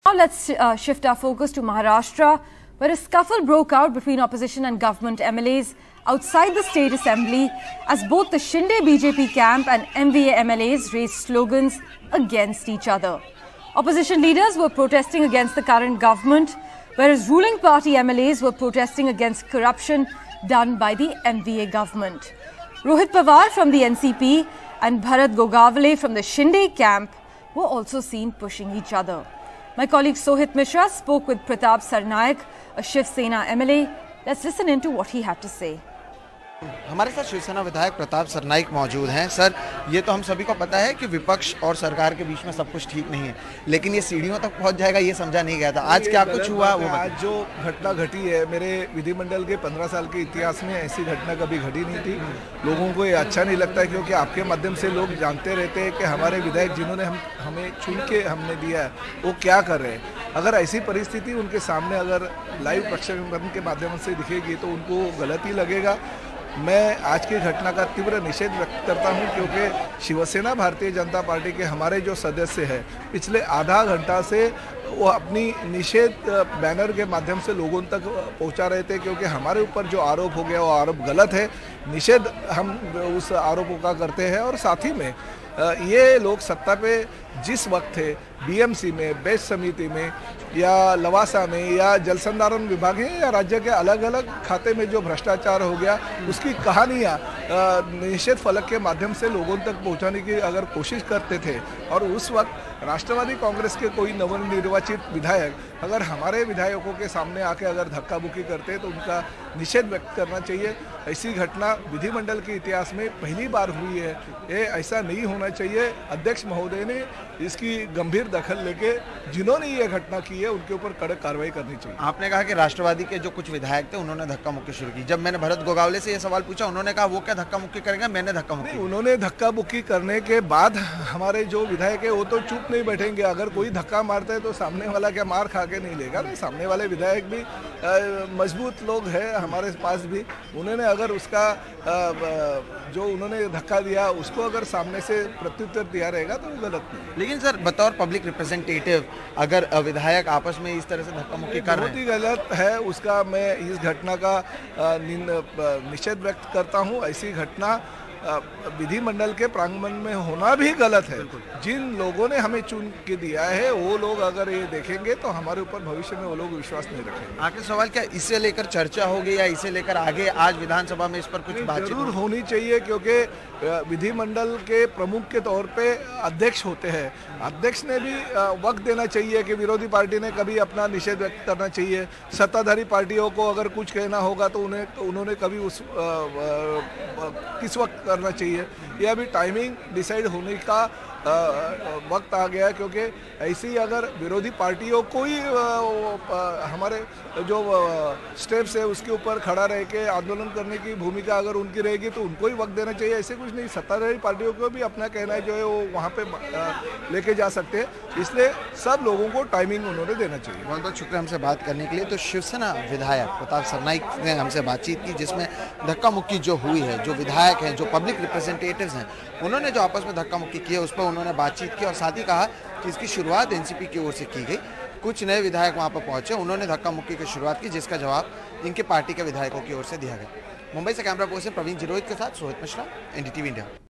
Now let's shift our focus to Maharashtra, where a scuffle broke out between opposition and government MLAs outside the state assembly as both the Shinde BJP camp and MVA MLAs raised slogans against each other. Opposition leaders were protesting against the current government, whereas ruling party MLAs were protesting against corruption done by the MVA government. Rohit Pawar from the NCP and Bharat Gogavale from the Shinde camp were also seen pushing each other. My colleague Sohit Mishra spoke with Pratap Sarnaik, a Shiv Sena MLA. Let's listen into what he had to say. हमारे साथ शिवसेना विधायक प्रताप सरनाइक मौजूद हैं। Sir, ये तो हम सभी को पता है कि विपक्ष और सरकार के बीच में सब कुछ ठीक नहीं है, लेकिन ये सीढ़ियों तक पहुंच जाएगा ये समझा नहीं गया था। आज क्या कुछ हुआ वो आज जो घटना घटी है, मेरे विधिमंडल के 15 साल के इतिहास में ऐसी घटना कभी घटी नहीं थी। लोगों को ये अच्छा नहीं लगता है, क्योंकि आपके माध्यम से लोग जानते रहते हैं कि हमारे विधायक जिन्होंने हमें चुन के हमने दिया है वो क्या कर रहे हैं। अगर ऐसी परिस्थिति उनके सामने अगर लाइव प्रक्षेपण के माध्यम से दिखेगी तो उनको गलत ही लगेगा। मैं आज की घटना का तीव्र निषेध व्यक्त करता हूं, क्योंकि शिवसेना भारतीय जनता पार्टी के हमारे जो सदस्य हैं पिछले आधा घंटा से वो अपनी निषेध बैनर के माध्यम से लोगों तक पहुंचा रहे थे, क्योंकि हमारे ऊपर जो आरोप हो गया वो आरोप गलत है। निषेध हम उस आरोपों का करते हैं और साथ ही में ये लोग सत्ता पे जिस वक्त थे, बीएमसी में, बेस्ट समिति में या लवासा में या जल संधारण विभाग है या राज्य के अलग अलग खाते में जो भ्रष्टाचार हो गया उसकी कहानियाँ निषेध फलक के माध्यम से लोगों तक पहुंचाने की अगर कोशिश करते थे, और उस वक्त राष्ट्रवादी कांग्रेस के कोई नवनिर्वाचित विधायक अगर हमारे विधायकों के सामने आके अगर धक्का मुक्की करते तो उनका निषेध व्यक्त करना चाहिए। ऐसी घटना विधिमंडल के इतिहास में पहली बार हुई है, ये ऐसा नहीं होना चाहिए। अध्यक्ष महोदय ने इसकी गंभीर दखल लेके जिन्होंने ये घटना की है उनके ऊपर कड़क कार्रवाई करनी चाहिए। आपने कहा कि राष्ट्रवादी के जो कुछ विधायक थे उन्होंने धक्का मुक्की शुरू की। जब मैंने भरत गोगावले से ये सवाल पूछा, उन्होंने कहा वो क्या धक्का मुक्की करेंगे, मैंने धक्का मुक्की। उन्होंने धक्का मुक्की करने के बाद हमारे जो विधायक है वो तो चुप नहीं बैठेंगे। अगर कोई धक्का मारता है तो सामने वाला क्या मार खा के नहीं लेगा ना। सामने वाले विधायक भी मजबूत लोग हैं हमारे पास भी। उन्होंने अगर उसका जो उन्होंने धक्का दिया उसको अगर सामने से प्रत्युत्तर दिया रहेगा तो गलत नहीं। लेकिन सर, बतौर पब्लिक रिप्रेजेंटेटिव अगर विधायक आपस में इस तरह से धक्का मुक्की कर रहे हैं, बहुत ही गलत है। उसका मैं इस घटना का निषेध व्यक्त करता हूँ। ऐसी घटना विधिमंडल के प्रांगण में होना भी गलत है। जिन लोगों ने हमें चुन के दिया है वो लोग अगर ये देखेंगे तो हमारे ऊपर भविष्य में वो लोग विश्वास नहीं रखेंगे। आखिर सवाल क्या इसे लेकर चर्चा होगी या इसे लेकर आगे आज विधानसभा में इस पर कुछ बातचीत जरूर होनी चाहिए, क्योंकि विधिमंडल के प्रमुख के तौर पे अध्यक्ष होते हैं। अध्यक्ष ने भी वक्त देना चाहिए कि विरोधी पार्टी ने कभी अपना निषेध व्यक्त करना चाहिए। सत्ताधारी पार्टियों को अगर कुछ कहना होगा तो उन्होंने कभी उस किस वक्त करना चाहिए। यह अभी टाइमिंग डिसाइड होने का वक्त आ गया, क्योंकि ऐसी अगर विरोधी पार्टियों को ही हमारे जो स्टेप्स है उसके ऊपर खड़ा रह के आंदोलन करने की भूमिका अगर उनकी रहेगी तो उनको ही वक्त देना चाहिए। ऐसे कुछ नहीं, सत्ताधारी पार्टियों को भी अपना कहना है जो है वो वहाँ पे लेके जा सकते हैं। इसलिए सब लोगों को टाइमिंग उन्होंने देना चाहिए। बहुत बहुत शुक्रिया हमसे बात करने के लिए। तो शिवसेना विधायक प्रताप सरनाइक ने हमसे बातचीत की, जिसमें धक्का मुक्की जो हुई है, जो विधायक हैं, जो पब्लिक रिप्रेजेंटेटिव्स हैं, उन्होंने जो आपस में धक्का मुक्की की है उस पर उन्होंने बातचीत की और साथ ही कहा कि इसकी शुरुआत एनसीपी की ओर से की गई। कुछ नए विधायक वहां पर पहुंचे, उन्होंने धक्का मुक्की की शुरुआत की, जिसका जवाब इनके पार्टी के विधायकों की ओर से दिया गया। मुंबई से कैमरा पर्सन प्रवीण जिरोहित के साथ सोहित मिश्रा, एनडीटीवी इंडिया।